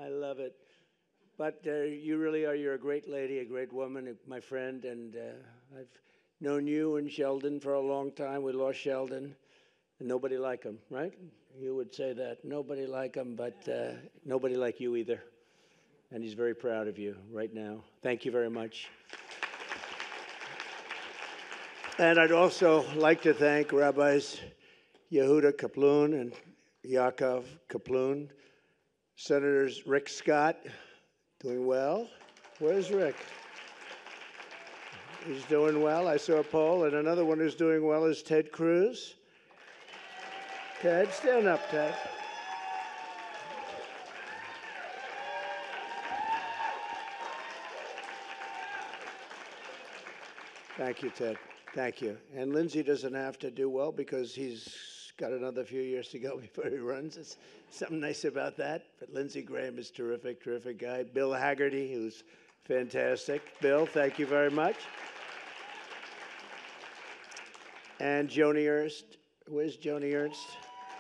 I love it. But you really are. You're a great lady, a great woman, my friend. And I've known you and Sheldon for a long time. We lost Sheldon. And nobody like him, right? You would say that. Nobody like him, but nobody like you either. And he's very proud of you right now. Thank you very much. And I'd also like to thank Rabbis Yehuda Kaplun and Yaakov Kaplun, Senators Rick Scott, doing well. Where's Rick? He's doing well. I saw a poll. And another one who's doing well is Ted Cruz. Ted, stand up, Ted. Thank you, Ted. Thank you. And Lindsey doesn't have to do well because he's got another few years to go before he runs. It's something nice about that. But Lindsey Graham is terrific, terrific guy. Bill Haggerty, who's fantastic. Bill, thank you very much. And Joni Ernst. Where's Joni Ernst?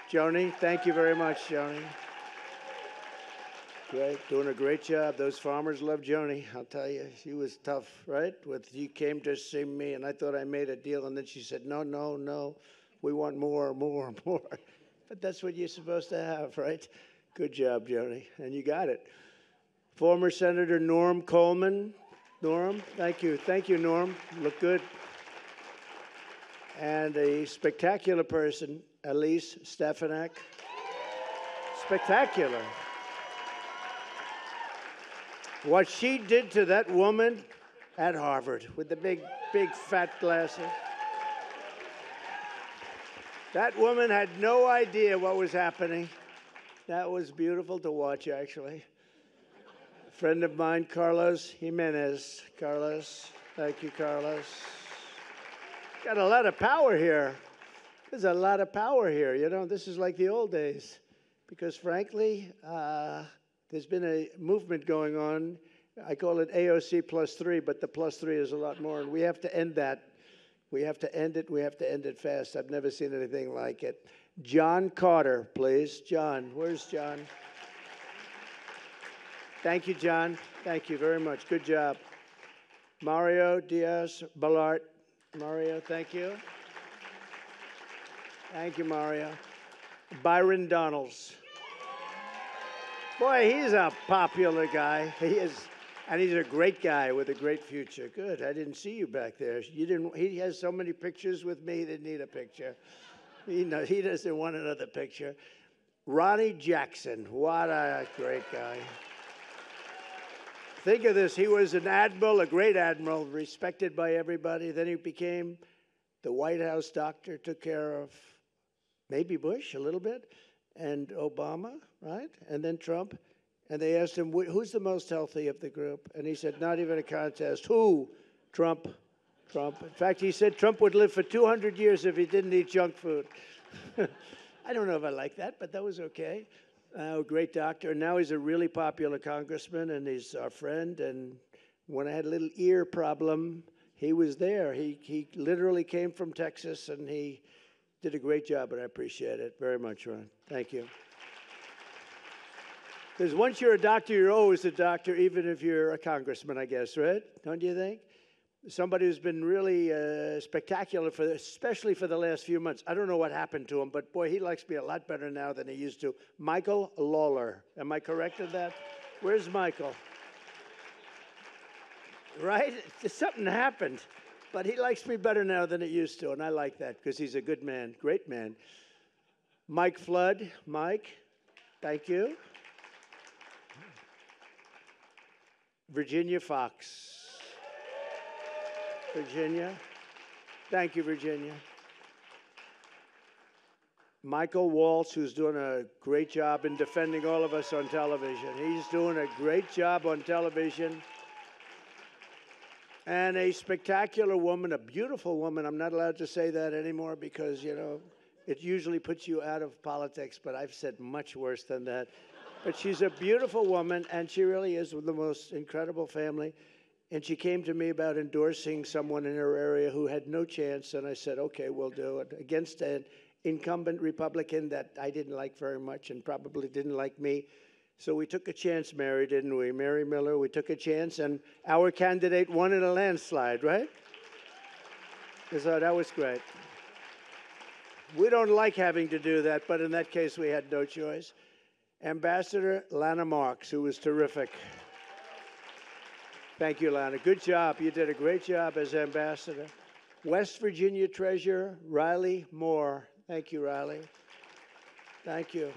Joni, thank you very much, Joni. Great, doing a great job. Those farmers love Joni. I'll tell you, she was tough, right? She came to see me, and I thought I made a deal, and then she said, no, no, no, we want more, more, more. But that's what you're supposed to have, right? Good job, Joni, and you got it. Former Senator Norm Coleman. Norm, thank you. Thank you, Norm. Look good. And a spectacular person, Elise Stefanik. Spectacular. What she did to that woman at Harvard with the big, big fat glasses. That woman had no idea what was happening. That was beautiful to watch, actually. A friend of mine, Carlos Jimenez. Carlos, thank you, Carlos. Got a lot of power here. There's a lot of power here. You know, this is like the old days. Because frankly, there's been a movement going on. I call it AOC +3, but the +3 is a lot more. And we have to end that. We have to end it. We have to end it fast. I've never seen anything like it. John Carter, please. John, where's John? Thank you, John. Thank you very much. Good job. Mario Diaz-Balart. Mario, thank you. Thank you, Mario. Byron Donalds. Boy, he's a popular guy. He is, and he's a great guy with a great future. Good. I didn't see you back there. You didn't. He has so many pictures with me. He didn't need a picture. He doesn't want another picture. Ronnie Jackson. What a great guy. Think of this. He was an admiral, a great admiral, respected by everybody. Then he became the White House doctor, took care of maybe Bush a little bit, and Obama, right? And then Trump. And they asked him, who's the most healthy of the group? And he said, not even a contest. Who? Trump. Trump. In fact, he said Trump would live for 200 years if he didn't eat junk food. I don't know if I like that, but that was okay. Great doctor. And now he's a really popular congressman, and he's our friend. And when I had a little ear problem, he was there. He literally came from Texas, and he did a great job, and I appreciate it very much, Ron. Thank you. Because once you're a doctor, you're always a doctor, even if you're a congressman, I guess, right? Don't you think? Somebody who's been really spectacular, especially for the last few months. I don't know what happened to him, but boy, he likes me a lot better now than he used to. Michael Lawler. Am I correct in that? Where's Michael? Right? Something happened. But he likes me better now than he used to, and I like that because he's a good man, great man. Mike Flood. Mike, thank you. Virginia Fox. Virginia. Thank you, Virginia. Michael Waltz, who's doing a great job in defending all of us on television. He's doing a great job on television. And a spectacular woman, a beautiful woman. I'm not allowed to say that anymore because, you know, it usually puts you out of politics, but I've said much worse than that. But she's a beautiful woman, and she really is with the most incredible family. And she came to me about endorsing someone in her area who had no chance, and I said, okay, we'll do it, against an incumbent Republican that I didn't like very much and probably didn't like me. So we took a chance, Mary, didn't we? Mary Miller, we took a chance, and our candidate won in a landslide, right? So that was great. We don't like having to do that, but in that case, we had no choice. Ambassador Lana Marks, who was terrific. Thank you, Lana. Good job. You did a great job as ambassador. West Virginia Treasurer Riley Moore. Thank you, Riley. Thank you.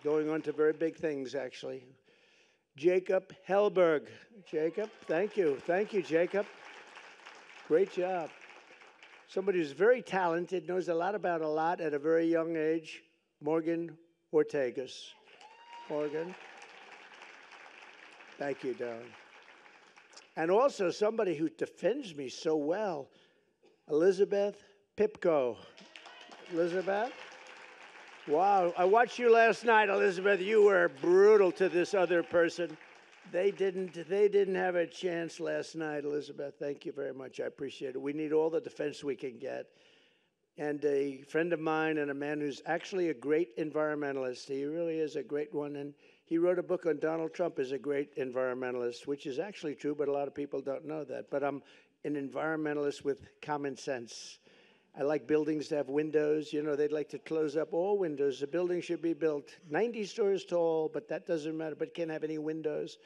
Going on to very big things, actually. Jacob Hellberg. Jacob, thank you. Thank you, Jacob. Great job. Somebody who's very talented, knows a lot about a lot at a very young age, Morgan Ortegas. Morgan. Thank you, darling. And also somebody who defends me so well, Elizabeth Pipko. Elizabeth? Wow, I watched you last night, Elizabeth. You were brutal to this other person. They didn't have a chance last night, Elizabeth. Thank you very much. I appreciate it. We need all the defense we can get. And a friend of mine and a man who's actually a great environmentalist. He really is a great one. And he wrote a book on Donald Trump as a great environmentalist, which is actually true, but a lot of people don't know that. But I'm an environmentalist with common sense. I like buildings to have windows. You know, they'd like to close up all windows. The building should be built 90 stories tall, but that doesn't matter, but it can't have any windows.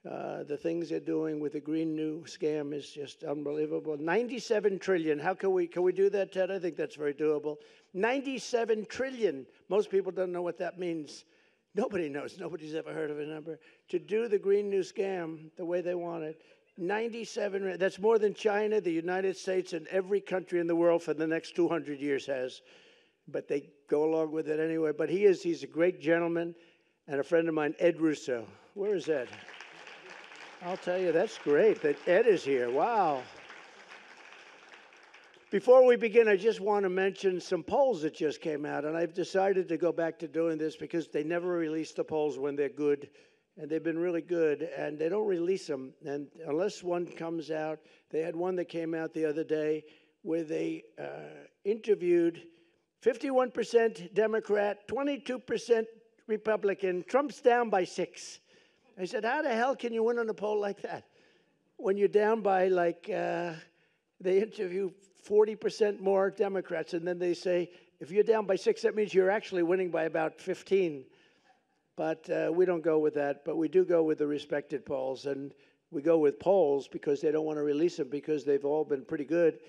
The things they're doing with the Green New scam is just unbelievable. 97 trillion. How can we do that, Ted? I think that's very doable. 97 trillion. Most people don't know what that means. Nobody knows. Nobody's ever heard of a number. To do the Green New scam the way they want it. 97, that's more than China, the United States, and every country in the world for the next 200 years has. But they go along with it anyway. But he's a great gentleman and a friend of mine, Ed Russo. Where is Ed? I'll tell you, that's great that Ed is here. Wow. Before we begin, I just want to mention some polls that just came out. And I've decided to go back to doing this because they never release the polls when they're good. And they've been really good, and they don't release them. And unless one comes out, they had one that came out the other day where they interviewed 51% Democrat, 22% Republican. Trump's down by 6. I said, how the hell can you win on a poll like that? When you're down by, like, they interview 40% more Democrats, and then they say, if you're down by 6, that means you're actually winning by about 15. But we don't go with that, but we do go with the respected polls. And we go with polls because they don't want to release them because they've all been pretty good.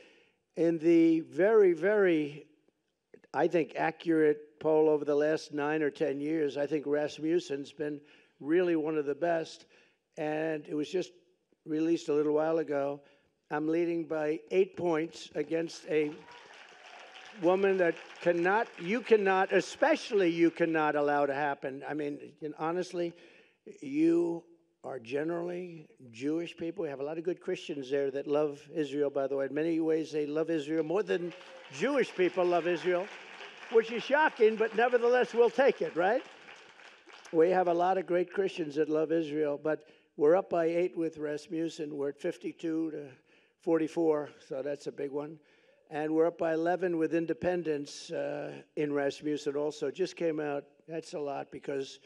In the very, very, I think, accurate poll over the last 9 or 10 years, I think Rasmussen's been really one of the best. And it was just released a little while ago. I'm leading by 8 points against a woman that you cannot allow to happen. I mean, honestly, you are generally Jewish people. We have a lot of good Christians there that love Israel, by the way. In many ways, they love Israel more than Jewish people love Israel, which is shocking, but nevertheless, we'll take it, right? We have a lot of great Christians that love Israel, but we're up by 8 with Rasmussen. We're at 52 to 44, so that's a big one. And we're up by 11 with independents in Rasmussen also. Just came out. That's a lot because,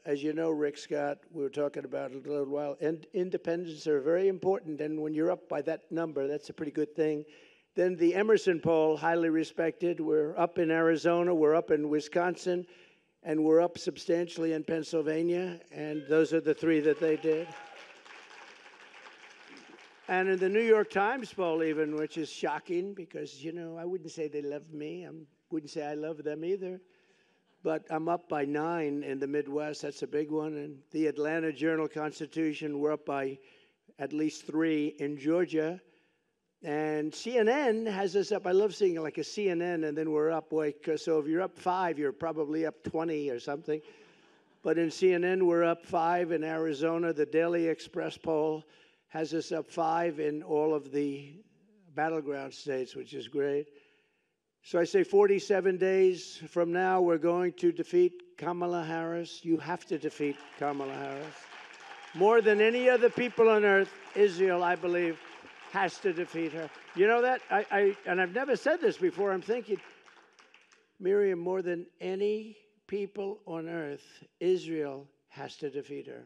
as you know, Rick Scott, we were talking about it a little while, and independents are very important. And when you're up by that number, that's a pretty good thing. Then the Emerson poll, highly respected. We're up in Arizona. We're up in Wisconsin. And we're up substantially in Pennsylvania. And those are the 3 that they did. And in the New York Times poll even, which is shocking because, you know, I wouldn't say they love me. I wouldn't say I love them either. But I'm up by 9 in the Midwest. That's a big one. And the Atlanta Journal-Constitution, we're up by at least 3 in Georgia. And CNN has us up. I love seeing like a CNN and then we're up. So if you're up 5, you're probably up 20 or something. But in CNN, we're up 5 in Arizona. The Daily Express poll has us up 5 in all of the battleground states, which is great. So I say 47 days from now, we're going to defeat Kamala Harris. You have to defeat Kamala Harris. More than any other people on earth, Israel, I believe, has to defeat her. You know that? And I've never said this before. I'm thinking, Miriam, more than any people on earth, Israel has to defeat her.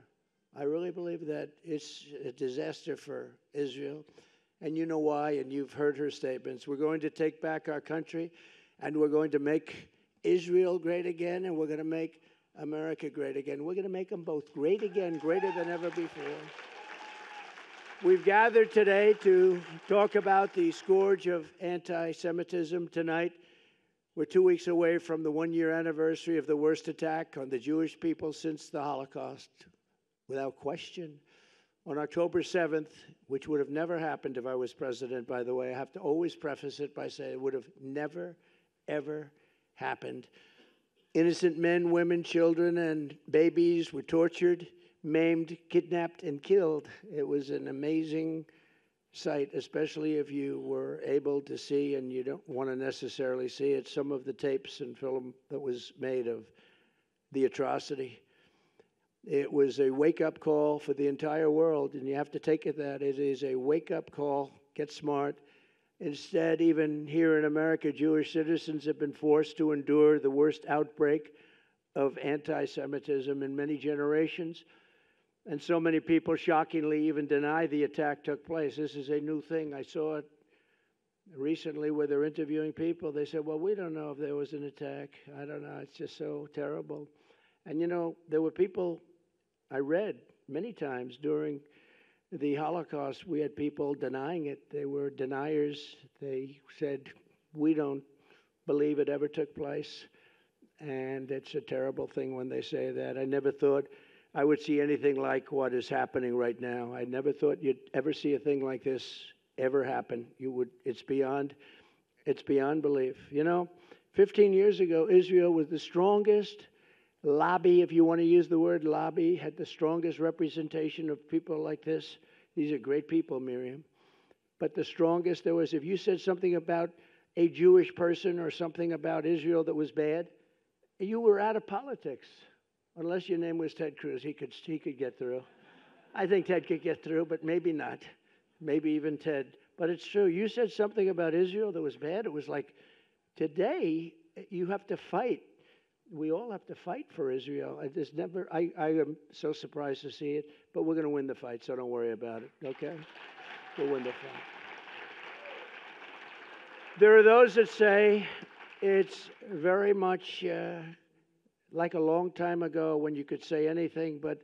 I really believe that it's a disaster for Israel. And you know why, and you've heard her statements. We're going to take back our country, and we're going to make Israel great again, and we're going to make America great again. We're going to make them both great again, greater than ever before. We've gathered today to talk about the scourge of anti-Semitism tonight. We're 2 weeks away from the one-year anniversary of the worst attack on the Jewish people since the Holocaust, without question. On October 7th, which would have never happened if I was president, by the way, I have to always preface it by saying it would have never, ever happened. Innocent men, women, children, and babies were tortured, maimed, kidnapped, and killed. It was an amazing sight, especially if you were able to see, and you don't want to necessarily see it, some of the tapes and film that was made of the atrocity. It was a wake-up call for the entire world, and you have to take it that it is a wake-up call. Get smart. Instead, even here in America, Jewish citizens have been forced to endure the worst outbreak of anti-Semitism in many generations. And so many people shockingly even deny the attack took place. This is a new thing. I saw it recently where they're interviewing people. They said, well, we don't know if there was an attack. I don't know. It's just so terrible. And, you know, there were people I read many times during the Holocaust. We had people denying it. They were deniers. They said, we don't believe it ever took place. And it's a terrible thing when they say that. I never thought I would see anything like what is happening right now. I never thought you'd ever see a thing like this ever happen. It's beyond belief. You know, 15 years ago, Israel was the strongest lobby, if you want to use the word lobby, had the strongest representation of people like this. These are great people, Miriam. But the strongest there was, if you said something about a Jewish person or something about Israel that was bad, you were out of politics. Unless your name was Ted Cruz, he could get through. I think Ted could get through, but maybe not. Maybe even Ted. But it's true. You said something about Israel that was bad. It was like, today, you have to fight. We all have to fight for Israel. I am so surprised to see it, but we're going to win the fight, so don't worry about it, okay? We'll win the fight. There are those that say it's very much like a long time ago when you could say anything, but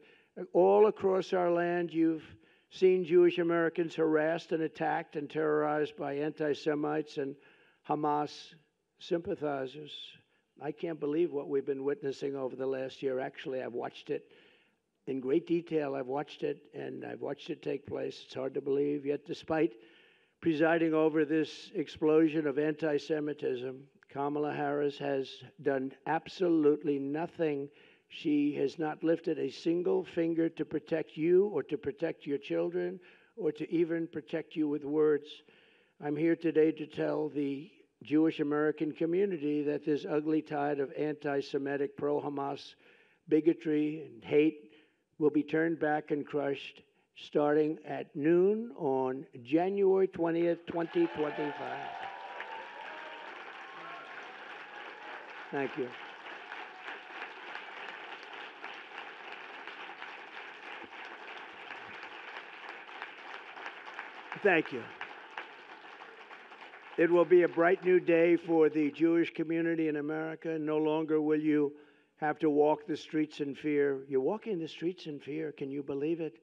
all across our land you've seen Jewish Americans harassed and attacked and terrorized by anti-Semites and Hamas sympathizers. I can't believe what we've been witnessing over the last year. Actually, I've watched it in great detail. I've watched it, and I've watched it take place. It's hard to believe. Yet, despite presiding over this explosion of anti-Semitism, Kamala Harris has done absolutely nothing. She has not lifted a single finger to protect you or to protect your children or to even protect you with words. I'm here today to tell the Jewish American community that this ugly tide of anti-Semitic, pro-Hamas bigotry and hate will be turned back and crushed starting at noon on January 20th, 2025. Thank you. Thank you. It will be a bright new day for the Jewish community in America. No longer will you have to walk the streets in fear. You're walking the streets in fear. Can you believe it?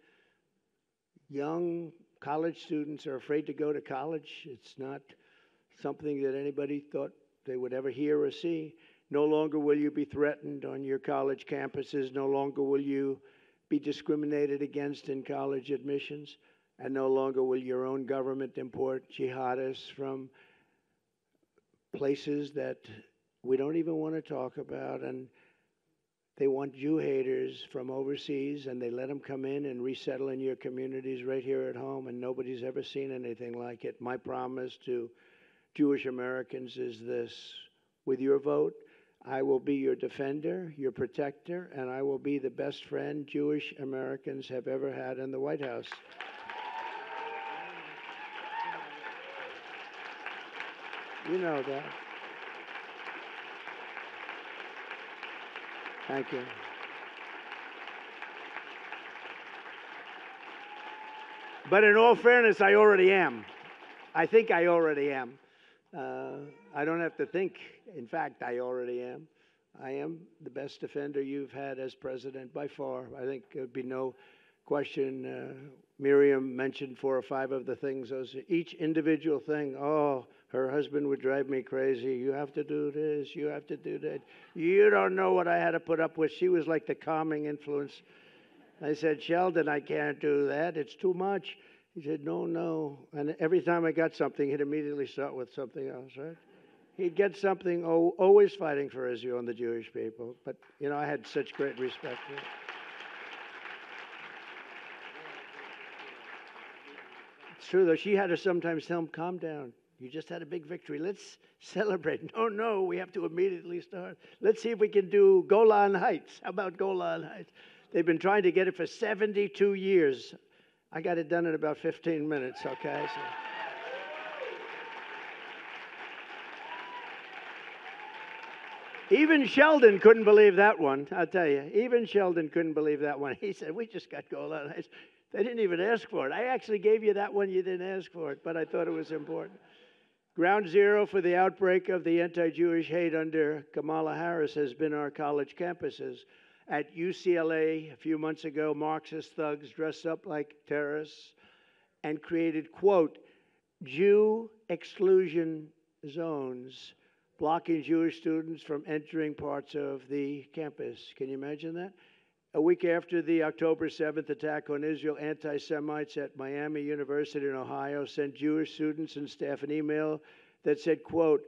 Young college students are afraid to go to college. It's not something that anybody thought they would ever hear or see. No longer will you be threatened on your college campuses. No longer will you be discriminated against in college admissions. And no longer will your own government import jihadists from places that we don't even want to talk about. And they want Jew haters from overseas, and they let them come in and resettle in your communities right here at home, and nobody's ever seen anything like it. My promise to Jewish Americans is this: with your vote, I will be your defender, your protector, and I will be the best friend Jewish Americans have ever had in the White House. You know that. Thank you. But in all fairness, I already am. I think I already am. I don't have to think. In fact, I already am. I am the best defender you've had as president by far. I think there'd be no question. Miriam mentioned 4 or 5 of the things. Those each individual thing. Oh, her husband would drive me crazy. You have to do this. You have to do that. You don't know what I had to put up with. She was like the calming influence. I said, Sheldon, I can't do that. It's too much. He said, no, no. And every time I got something, he'd immediately start with something else, right? He'd get something, always fighting for Israel and the Jewish people. But, you know, I had such great respect for it. It's true, though. She had to sometimes tell him, calm down. You just had a big victory. Let's celebrate. No, no, we have to immediately start. Let's see if we can do Golan Heights. How about Golan Heights? They've been trying to get it for 72 years. I got it done in about 15 minutes, okay? So. Even Sheldon couldn't believe that one, I'll tell you. Even Sheldon couldn't believe that one. He said, we just got Golan Heights. They didn't even ask for it. I actually gave you that one. You didn't ask for it, but I thought it was important. Ground zero for the outbreak of the anti-Jewish hate under Kamala Harris has been our college campuses. At UCLA a few months ago, Marxist thugs dressed up like terrorists and created, quote, Jew exclusion zones, blocking Jewish students from entering parts of the campus. Can you imagine that? A week after the October 7th attack on Israel, anti-Semites at Miami University in Ohio sent Jewish students and staff an email that said, quote,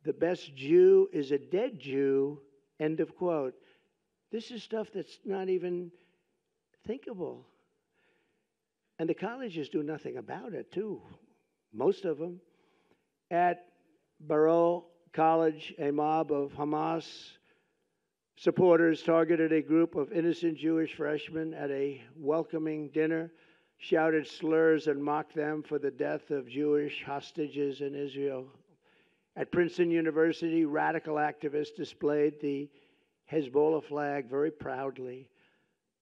the best Jew is a dead Jew, end of quote. This is stuff that's not even thinkable. And the colleges do nothing about it, too. Most of them. At Baruch College, a mob of Hamas supporters targeted a group of innocent Jewish freshmen at a welcoming dinner, shouted slurs and mocked them for the death of Jewish hostages in Israel. At Princeton University, radical activists displayed the Hezbollah flag very proudly.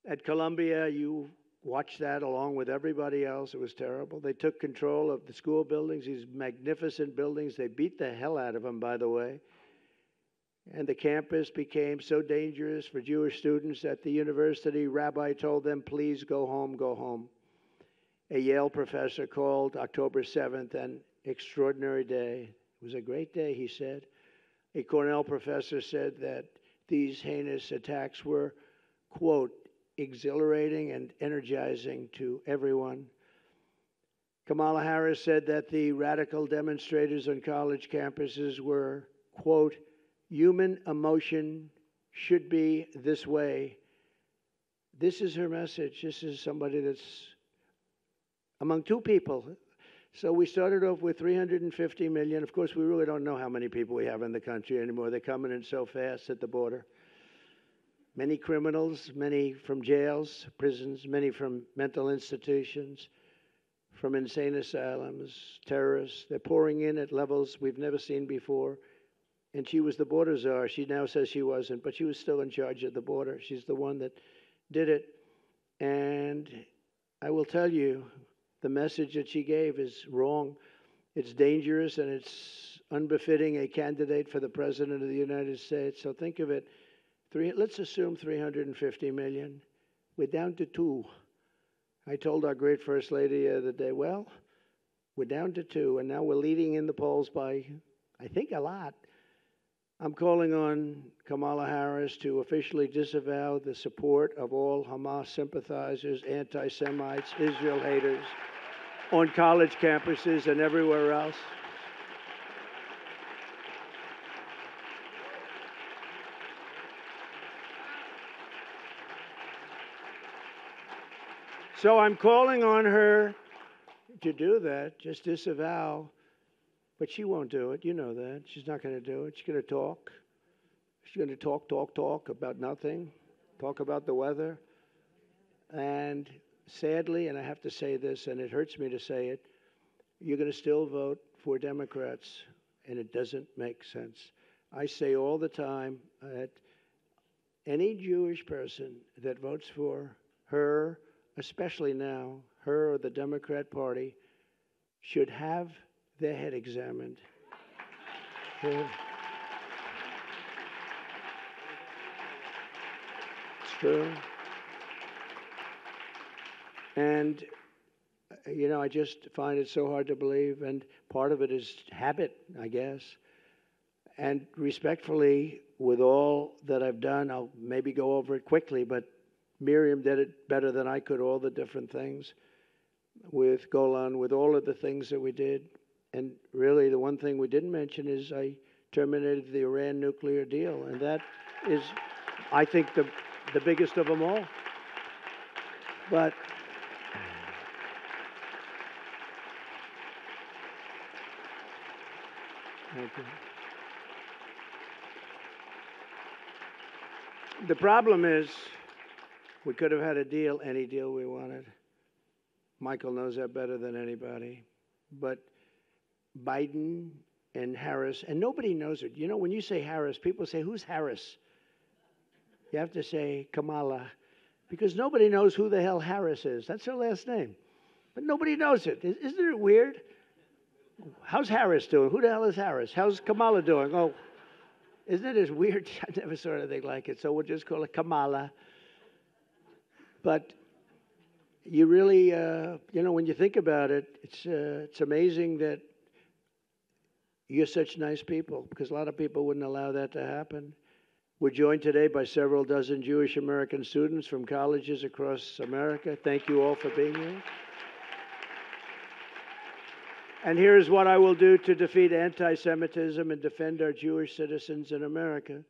At Columbia, you watched that along with everybody else. It was terrible. They took control of the school buildings, these magnificent buildings. They beat the hell out of them, by the way. And the campus became so dangerous for Jewish students at the university, rabbi told them, please go home, go home. A Yale professor called October 7th an extraordinary day. It was a great day, he said. A Cornell professor said that these heinous attacks were, quote, exhilarating and energizing to everyone. Kamala Harris said that the radical demonstrators on college campuses were, quote, human emotion should be this way. This is her message. This is somebody that's among 2 people. So we started off with 350 million. Of course, we really don't know how many people we have in the country anymore. They're coming in so fast at the border. Many criminals, many from jails, prisons, many from mental institutions, from insane asylums, terrorists. They're pouring in at levels we've never seen before. And she was the border czar. She now says she wasn't, but she was still in charge of the border. She's the one that did it. And I will tell you, the message that she gave is wrong. It's dangerous, and it's unbefitting a candidate for the president of the United States. So think of it. Let's assume 350 million. We're down to 2. I told our great First Lady the other day, well, we're down to 2, and now we're leading in the polls by, I think, a lot. I'm calling on Kamala Harris to officially disavow the support of all Hamas sympathizers, anti-Semites, Israel haters on college campuses and everywhere else. So I'm calling on her to do that, just disavow. But she won't do it. You know that. She's not going to do it. She's going to talk. She's going to talk about nothing, talk about the weather. And sadly, and I have to say this, and it hurts me to say it, you're going to still vote for Democrats, and it doesn't make sense. I say all the time that any Jewish person that votes for her, especially now, her or the Democrat Party, should have their head examined. It's true. And, you know, I just find it so hard to believe, and part of it is habit, I guess. And respectfully, with all that I've done, I'll maybe go over it quickly, but Miriam did it better than I could, all the different things with Golan, with all of the things that we did. And really, the one thing we didn't mention is I terminated the Iran nuclear deal, and that is, I think, the biggest of them all. But thank you. The problem is we could have had a deal, any deal we wanted. Michael knows that better than anybody. But Biden and Harris, and nobody knows it. You know, when you say Harris, people say, who's Harris? You have to say Kamala, because nobody knows who the hell Harris is. That's her last name. But nobody knows it. Isn't it weird? How's Harris doing? Who the hell is Harris? How's Kamala doing? Oh, isn't it as weird? I never saw anything like it. So we'll just call it Kamala. But you really, you know, when you think about it, it's amazing that you're such nice people, because a lot of people wouldn't allow that to happen. We're joined today by several dozen Jewish American students from colleges across America. Thank you all for being here. And here's what I will do to defeat anti-Semitism and defend our Jewish citizens in America.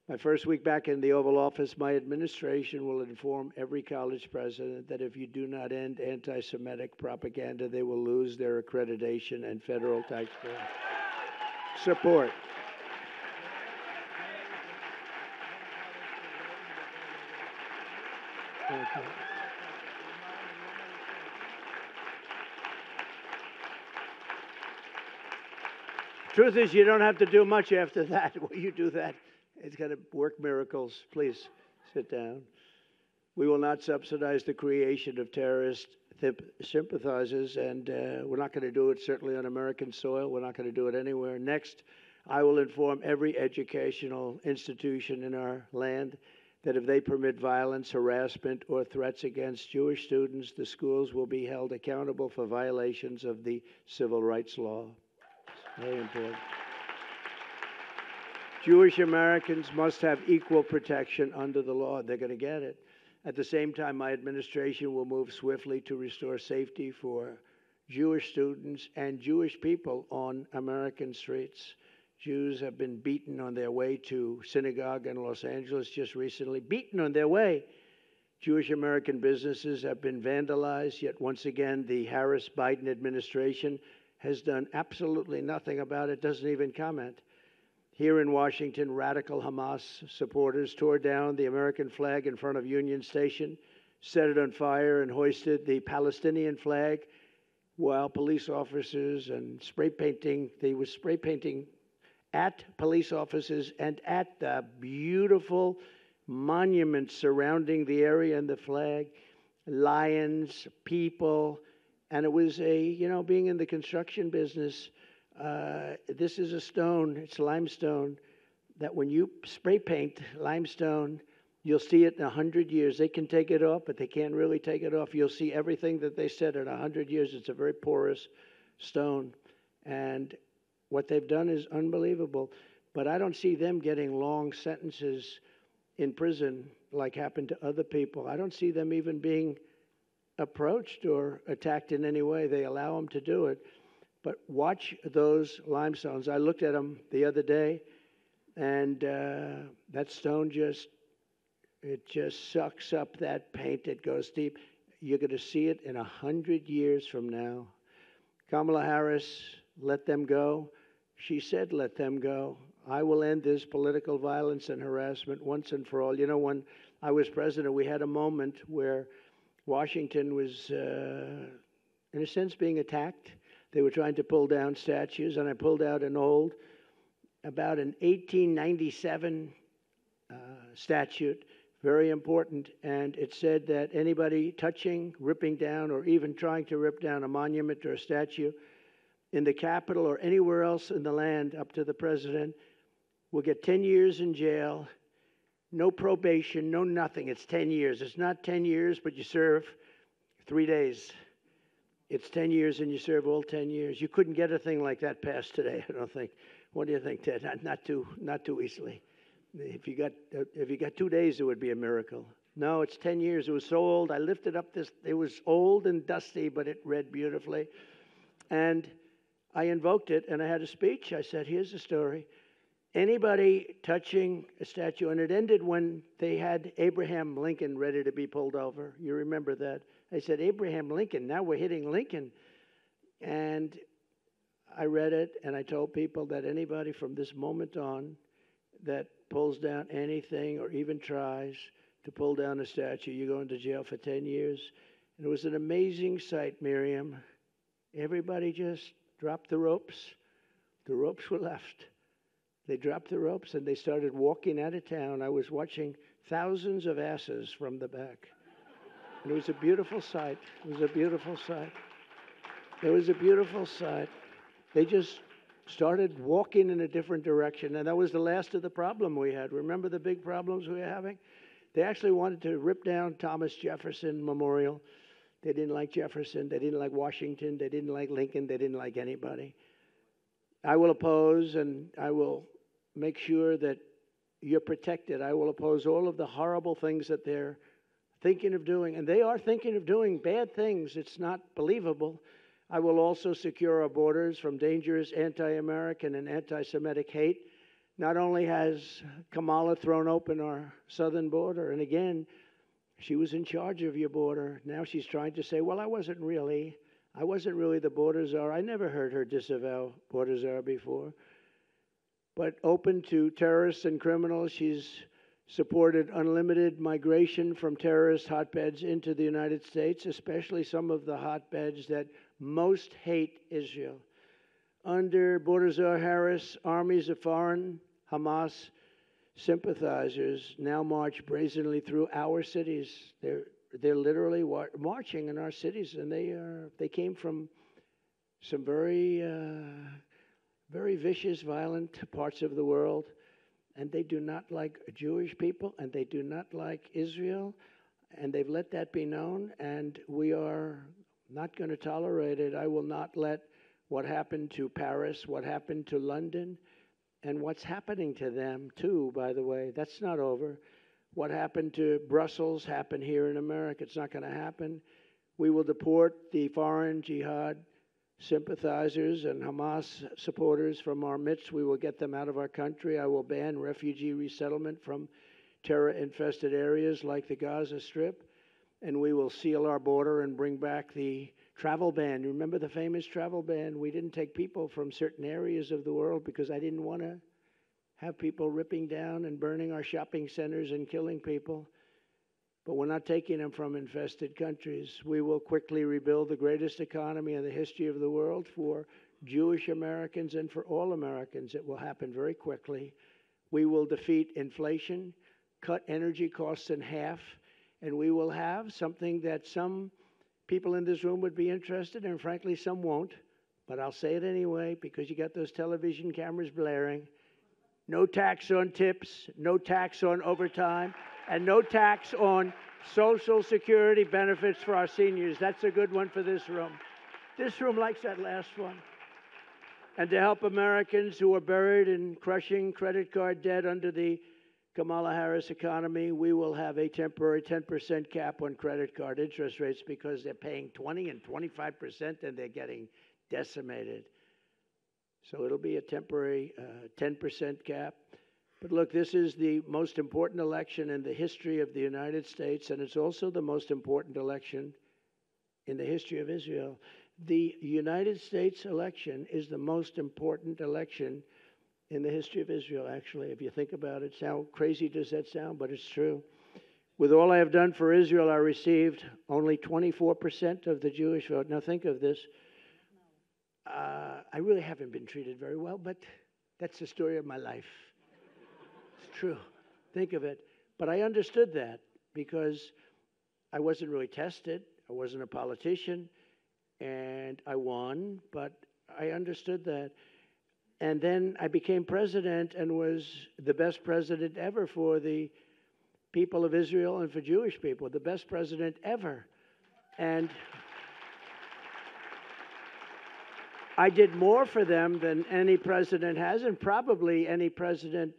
My first week back in the Oval Office, my administration will inform every college president that if you do not end anti-Semitic propaganda, they will lose their accreditation and federal taxpayer support. Thank you. Truth is, you don't have to do much after that. When you do that, it's going to work miracles. Please sit down. We will not subsidize the creation of terrorist sympathizers, and we're not going to do it certainly on American soil. We're not going to do it anywhere. Next, I will inform every educational institution in our land that if they permit violence, harassment, or threats against Jewish students, the schools will be held accountable for violations of the civil rights law. Very important. Jewish Americans must have equal protection under the law. They're going to get it. At the same time, my administration will move swiftly to restore safety for Jewish students and Jewish people on American streets. Jews have been beaten on their way to synagogue in Los Angeles just recently, beaten on their way. Jewish American businesses have been vandalized, yet once again, the Harris-Biden administration has done absolutely nothing about it, doesn't even comment. Here in Washington, radical Hamas supporters tore down the American flag in front of Union Station, set it on fire, and hoisted the Palestinian flag, while police officers and they were spray painting at police officers and at the beautiful monuments surrounding the area and the flag, lions, people. And it was being in the construction business, this is a stone, it's limestone, that when you spray paint limestone, you'll see it in 100 years. They can take it off, but they can't really take it off. You'll see everything that they said in 100 years. It's a very porous stone. And what they've done is unbelievable. But I don't see them getting long sentences in prison like happened to other people. I don't see them even being approached or attacked in any way. They allow them to do it. But watch those limestones. I looked at them the other day, and that stone just sucks up that paint. It goes deep. You're going to see it in 100 years from now. Kamala Harris, let them go. She said, let them go. I will end this political violence and harassment once and for all. You know, when I was president, we had a moment where Washington was, in a sense, being attacked. They were trying to pull down statues, and I pulled out about an 1897 statute, very important. And it said that anybody touching, ripping down, or even trying to rip down a monument or a statue in the Capitol or anywhere else in the land up to the president will get 10 years in jail, no probation, no nothing. It's 10 years. It's not 10 years, but you serve 3 days. It's 10 years and you serve all 10 years. You couldn't get a thing like that passed today, I don't think. What do you think, Ted? Not too easily. If you got 2 days, it would be a miracle. No, it's 10 years. It was so old. I lifted up this. It was old and dusty, but it read beautifully. And I invoked it, and I had a speech. I said, here's the story. Anybody touching a statue, and it ended when they had Abraham Lincoln ready to be pulled over. You remember that? I said, Abraham Lincoln, now we're hitting Lincoln. And I read it, and I told people that anybody from this moment on that pulls down anything or even tries to pull down a statue, you go into jail for 10 years. And it was an amazing sight, Miriam. Everybody just dropped the ropes. The ropes were left. They dropped the ropes, and they started walking out of town. I was watching thousands of asses from the back. And it was a beautiful sight. It was a beautiful sight. It was a beautiful sight. They just started walking in a different direction, and that was the last of the problem we had. Remember the big problems we were having? They actually wanted to rip down Thomas Jefferson Memorial. They didn't like Jefferson. They didn't like Washington. They didn't like Lincoln. They didn't like anybody. I will oppose, and I will make sure that you're protected. I will oppose all of the horrible things that they're thinking of doing, and they are thinking of doing bad things. It's not believable. I will also secure our borders from dangerous anti-American and anti-Semitic hate. Not only has Kamala thrown open our southern border, and again, she was in charge of your border. Now she's trying to say, well, I wasn't really the border czar. I never heard her disavow border czar before. But open to terrorists and criminals, she's supported unlimited migration from terrorist hotbeds into the United States, especially some of the hotbeds that most hate Israel. Under border czar Harris, armies of foreign Hamas sympathizers now march brazenly through our cities. They're literally marching in our cities, and they came from some very vicious, violent parts of the world, and they do not like Jewish people, and they do not like Israel, and they've let that be known, and we are not going to tolerate it. I will not let what happened to Paris, what happened to London, and what's happening to them, too, by the way. That's not over. What happened to Brussels happened here in America. It's not going to happen. We will deport the foreign jihad sympathizers and Hamas supporters from our midst. We will get them out of our country. I will ban refugee resettlement from terror-infested areas like the Gaza Strip. And we will seal our border and bring back the travel ban. Remember the famous travel ban? We didn't take people from certain areas of the world because I didn't want to have people ripping down and burning our shopping centers and killing people. But we're not taking them from infested countries. We will quickly rebuild the greatest economy in the history of the world for Jewish Americans and for all Americans. It will happen very quickly. We will defeat inflation, cut energy costs in half, and we will have something that some people in this room would be interested in, and frankly, some won't. But I'll say it anyway because you got those television cameras blaring. No tax on tips, no tax on overtime, and no tax on Social Security benefits for our seniors. That's a good one for this room. This room likes that last one. And to help Americans who are buried in crushing credit card debt under the Kamala Harris economy, we will have a temporary 10% cap on credit card interest rates because they're paying 20 and 25% and they're getting decimated. So it'll be a temporary 10% cap. But look, this is the most important election in the history of the United States, and it's also the most important election in the history of Israel. The United States election is the most important election in the history of Israel, actually, if you think about it. How crazy does that sound? But it's true. With all I have done for Israel, I received only 24% of the Jewish vote. Now think of this. I really haven't been treated very well, but that's the story of my life. It's true. Think of it. But I understood that because I wasn't really tested. I wasn't a politician, and I won, but I understood that. And then I became president and was the best president ever for the people of Israel and for Jewish people, the best president ever. And I did more for them than any president has, and probably any president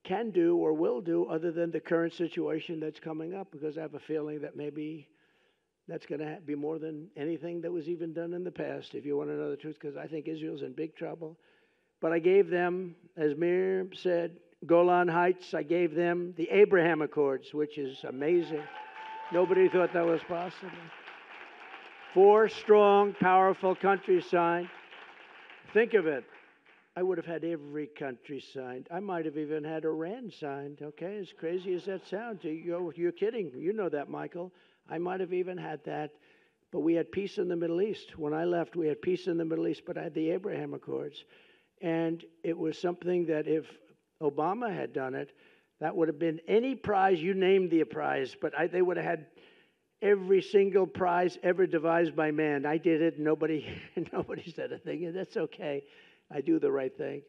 can do or will do, other than the current situation that's coming up, because I have a feeling that maybe that's going to be more than anything that was even done in the past, if you want to know the truth, because I think Israel's in big trouble. But I gave them, as Miriam said, Golan Heights. I gave them the Abraham Accords, which is amazing. Nobody thought that was possible. 4 strong, powerful countries signed. Think of it. I would have had every country signed. I might have even had Iran signed, okay? As crazy as that sounds. You're kidding. You know that, Michael. I might have even had that. But we had peace in the Middle East. When I left, we had peace in the Middle East, but I had the Abraham Accords. And it was something that if Obama had done it, that would have been any prize, you named the prize, but they would have had every single prize ever devised by man. I did it. Nobody said a thing. And that's okay. I do the right thing.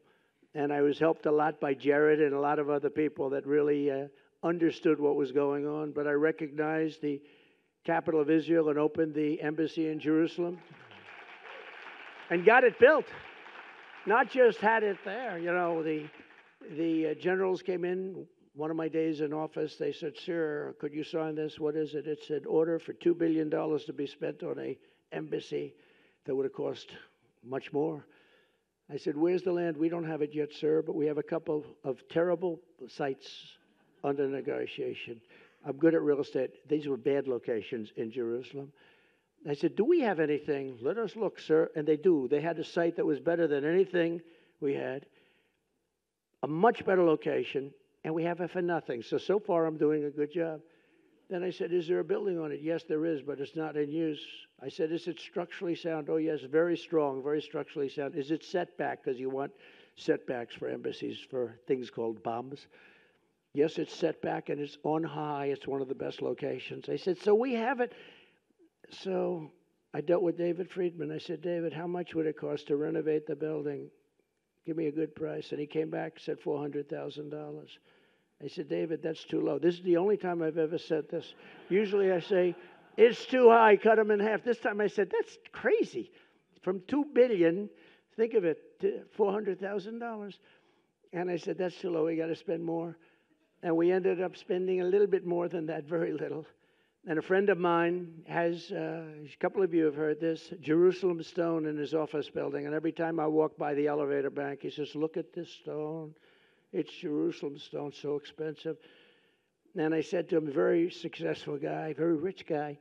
And I was helped a lot by Jared and a lot of other people that really understood what was going on. But I recognized the capital of Israel and opened the embassy in Jerusalem and got it built. Not just had it there. You know, the generals came in one of my days in office. They said, "Sir, could you sign this? What is it?" It said, "Order for $2 billion to be spent on an embassy that would have cost much more." I said, "Where's the land?" "We don't have it yet, sir, but we have a couple of terrible sites under negotiation." I'm good at real estate. These were bad locations in Jerusalem. I said, "Do we have anything?" "Let us look, sir." And they do. They had a site that was better than anything we had, a much better location, and we have it for nothing. So far I'm doing a good job. Then I said, "Is there a building on it?" "Yes, there is, but it's not in use." I said, "Is it structurally sound?" "Oh, yes, very strong, very structurally sound." "Is it setback?" Because you want setbacks for embassies for things called bombs. "Yes, it's setback, and it's on high. It's one of the best locations." I said, "So we have it." So I dealt with David Friedman. I said, "David, how much would it cost to renovate the building? Give me a good price." And he came back and said $400,000. I said, "David, that's too low." This is the only time I've ever said this. Usually I say, "It's too high, cut them in half." This time I said, "That's crazy. From $2 billion, think of it, to $400,000. And I said, "That's too low. We got to spend more." And we ended up spending a little bit more than that, very little. And a friend of mine has, a couple of you have heard this, Jerusalem stone in his office building. And every time I walk by the elevator bank, he says, "Look at this stone. It's Jerusalem stone, so expensive." And I said to him, very successful guy, very rich guy,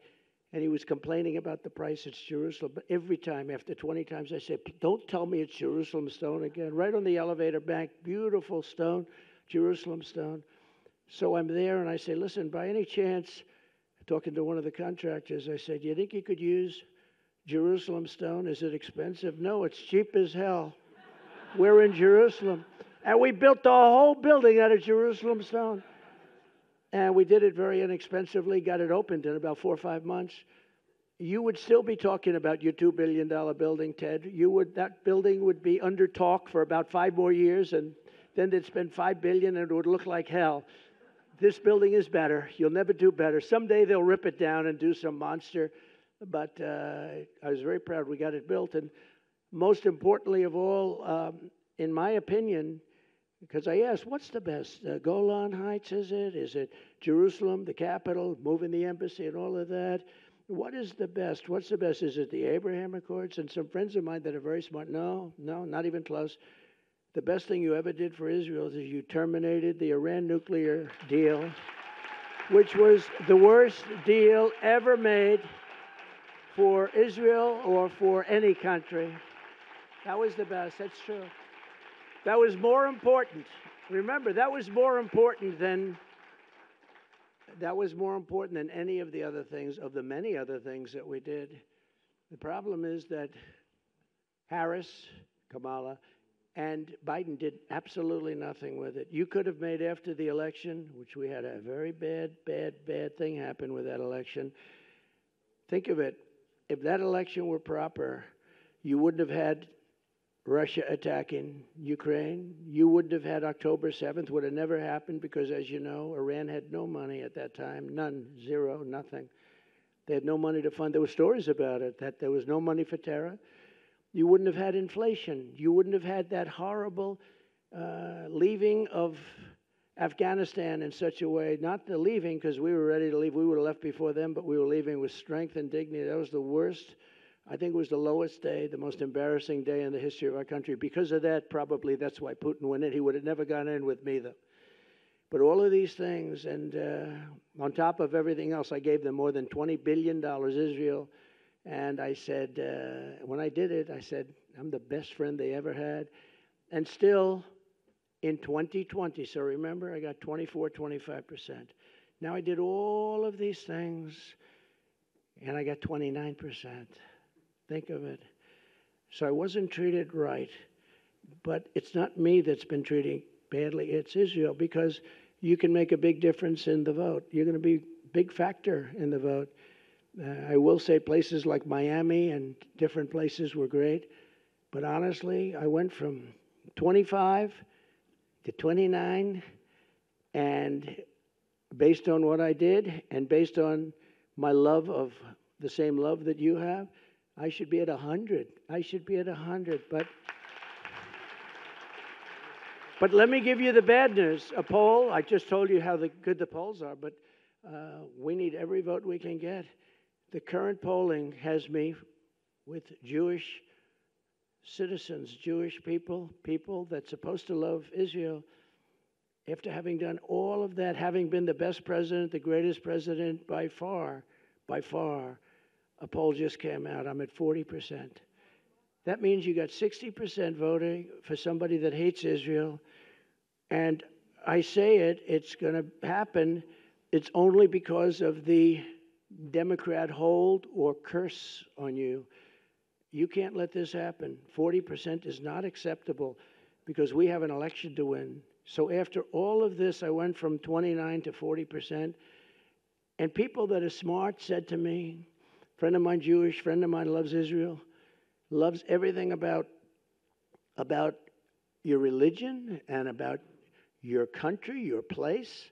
and he was complaining about the price. "It's Jerusalem." But every time, after 20 times, I said, "Don't tell me it's Jerusalem stone again." Right on the elevator bank, beautiful stone, Jerusalem stone. So I'm there, and I say, "Listen, by any chance," talking to one of the contractors, I said, "You think you could use Jerusalem stone? Is it expensive?" "No, it's cheap as hell. We're in Jerusalem." And we built the whole building out of Jerusalem stone. And we did it very inexpensively, got it opened in about 4 or 5 months. You would still be talking about your $2 billion building, Ted. That building would be under talk for about 5 more years, and then they'd spend $5 billion, and it would look like hell. This building is better. You'll never do better. Someday they'll rip it down and do some monster. But I was very proud we got it built. And most importantly of all, in my opinion, because I asked, what's the best? Golan Heights, is it? Is it Jerusalem, the capital, moving the embassy and all of that? What is the best? What's the best? Is it the Abraham Accords? And some friends of mine that are very smart, no, not even close. The best thing you ever did for Israel is you terminated the Iran nuclear deal, which was the worst deal ever made for Israel or for any country. That was the best. That's true. That was more important. Remember, that was more important than any of the other things, of the many other things that we did. The problem is that Harris, Kamala, And Biden did absolutely nothing with it. You could have made after the election, which we had a very bad thing happen with that election. Think of it. If that election were proper, you wouldn't have had Russia attacking Ukraine. You wouldn't have had October 7th. Would have never happened because, as you know, Iran had no money at that time. None. Zero. Nothing. They had no money to fund. There were stories about it, that there was no money for terror. You wouldn't have had inflation. You wouldn't have had that horrible leaving of Afghanistan in such a way, not the leaving because we were ready to leave. We would have left before them, but we were leaving with strength and dignity. That was the worst. I think it was the lowest day, the most embarrassing day in the history of our country. Because of that, probably that's why Putin won it. He would have never gone in with me, though. But all of these things, and on top of everything else, I gave them more than $20 billion, Israel. And I said, when I did it, I said, I'm the best friend they ever had. And still, in 2020, so remember, I got 25%. Now I did all of these things, and I got 29%. Think of it. So I wasn't treated right. But it's not me that's been treating badly. It's Israel, because you can make a big difference in the vote. You're going to be a big factor in the vote. I will say places like Miami and different places were great. But honestly, I went from 25 to 29. And based on what I did and based on my love of the same love that you have, I should be at 100. I should be at 100. But let me give you the bad news. A poll, I just told you how good the polls are, but we need every vote we can get. The current polling has me with Jewish citizens, Jewish people that's supposed to love Israel. After having done all of that, having been the best president, the greatest president by far, a poll just came out. I'm at 40%. That means you got 60% voting for somebody that hates Israel. And I say it's going to happen. It's only because of the Democrat hold or curse on you. You can't let this happen. 40% is not acceptable because we have an election to win. So after all of this, I went from 29 to 40%. And people that are smart said to me, friend of mine, Jewish, friend of mine loves Israel, loves everything about your religion and about your country, your place.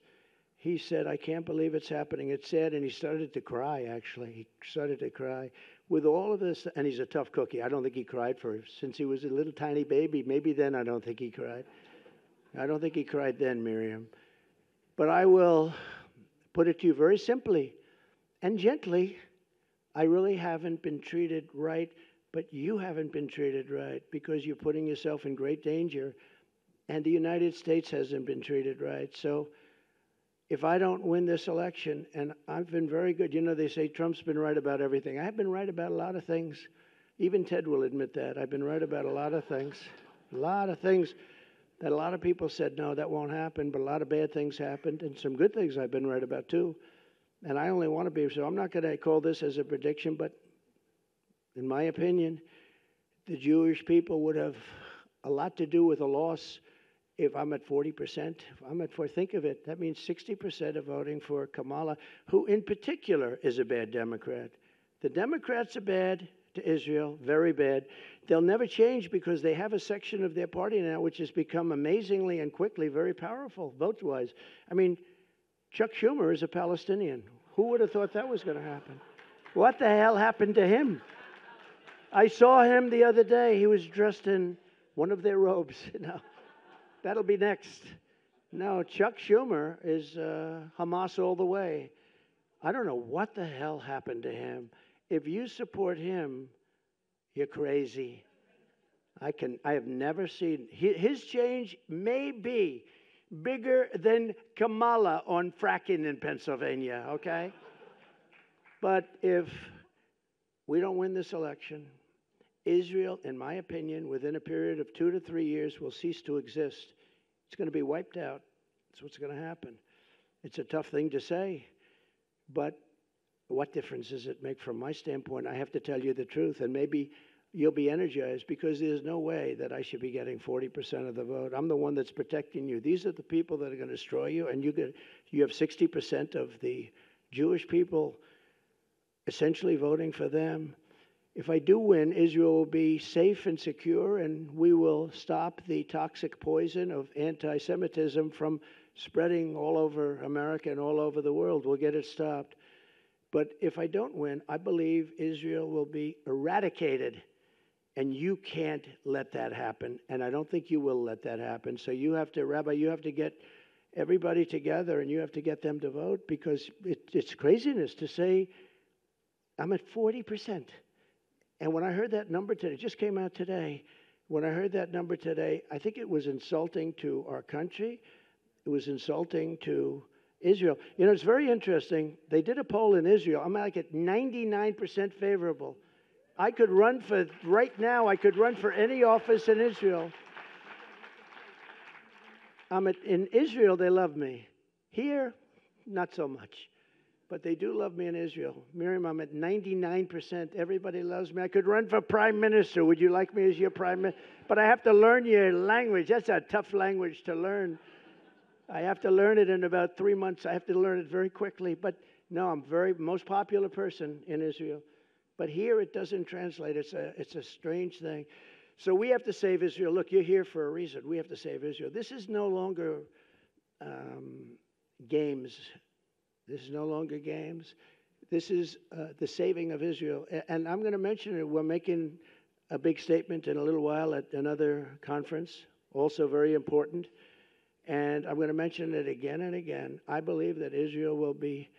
He said, I can't believe it's happening. It's sad. And he started to cry, actually. He started to cry. With all of this, and he's a tough cookie. I don't think he cried since he was a little tiny baby. Maybe then I don't think he cried. I don't think he cried then, Miriam. But I will put it to you very simply and gently. I really haven't been treated right, but you haven't been treated right because you're putting yourself in great danger. And the United States hasn't been treated right. So if I don't win this election, and I've been very good, they say Trump's been right about everything. I've been right about a lot of things. Even Ted will admit that. I've been right about a lot of things that a lot of people said, no, that won't happen, but a lot of bad things happened, and some good things I've been right about too. And I only want to be, so I'm not going to call this as a prediction, but in my opinion, the Jewish people would have a lot to do with a loss. If I'm at 40%, think of it, that means 60% are voting for Kamala, who in particular is a bad Democrat. The Democrats are bad to Israel, very bad. They'll never change because they have a section of their party now which has become amazingly and quickly very powerful, vote-wise. I mean, Chuck Schumer is a Palestinian. Who would have thought that was going to happen? What the hell happened to him? I saw him the other day. He was dressed in one of their robes. That'll be next. No, Chuck Schumer is Hamas all the way. I don't know what the hell happened to him. If you support him, you're crazy. I have never seen his change may be bigger than Kamala on fracking in Pennsylvania, okay? But if we don't win this election, Israel, in my opinion, within a period of 2 to 3 years, will cease to exist. It's going to be wiped out. That's what's going to happen. It's a tough thing to say, but what difference does it make from my standpoint? I have to tell you the truth, and maybe you'll be energized, because there's no way that I should be getting 40% of the vote. I'm the one that's protecting you. These are the people that are going to destroy you, and you have 60% of the Jewish people essentially voting for them. If I do win, Israel will be safe and secure, and we will stop the toxic poison of anti-Semitism from spreading all over America and all over the world. We'll get it stopped. But if I don't win, I believe Israel will be eradicated, and you can't let that happen, and I don't think you will let that happen. So you have to, Rabbi, you have to get everybody together, and you have to get them to vote, because it's craziness to say I'm at 40%. And when I heard that number today, it just came out today, when I heard that number today, I think it was insulting to our country. It was insulting to Israel. You know, it's very interesting. They did a poll in Israel. I'm like at 99% favorable. I could run for, right now, I could run for any office in Israel. In Israel, they love me. Here, not so much. But they do love me in Israel. Miriam, I'm at 99%. Everybody loves me. I could run for prime minister. Would you like me as your prime minister? But I have to learn your language. That's a tough language to learn. I have to learn it in about 3 months. I have to learn it very quickly. But no, I'm most popular person in Israel. But here it doesn't translate. It's a strange thing. So we have to save Israel. Look, you're here for a reason. We have to save Israel. This is no longer games. This is no longer games. This is the saving of Israel. And I'm going to mention it. We're making a big statement in a little while at another conference, also very important. And I'm going to mention it again and again. I believe that Israel will be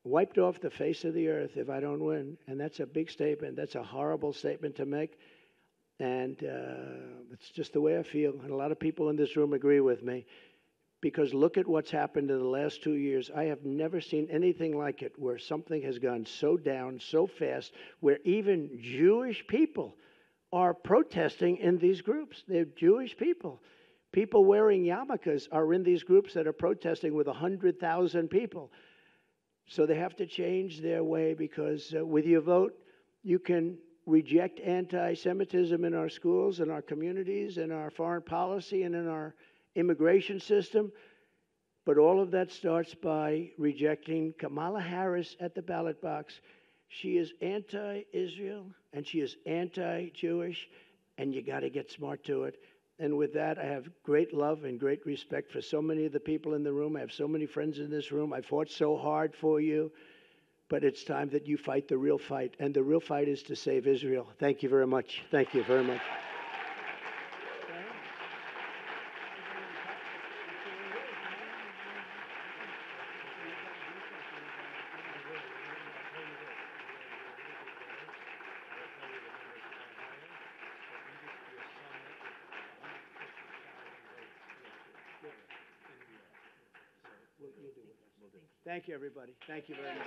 wiped off the face of the earth if I don't win. And that's a big statement. That's a horrible statement to make. And it's just the way I feel. And a lot of people in this room agree with me. Because look at what's happened in the last 2 years. I have never seen anything like it, where something has gone so down so fast, where even Jewish people are protesting in these groups. They're Jewish people. People wearing yarmulkes are in these groups that are protesting with 100,000 people. So they have to change their way, because with your vote, you can reject anti-Semitism in our schools, in our communities, in our foreign policy, and in our immigration system. But all of that starts by rejecting Kamala Harris at the ballot box. She is anti-Israel, and she is anti-Jewish, and you got to get smart to it. And with that, I have great love and great respect for so many of the people in the room. I have so many friends in this room. I fought so hard for you. But it's time that you fight the real fight. And the real fight is to save Israel. Thank you very much. Thank you very much. Thank you, everybody. Thank you very much.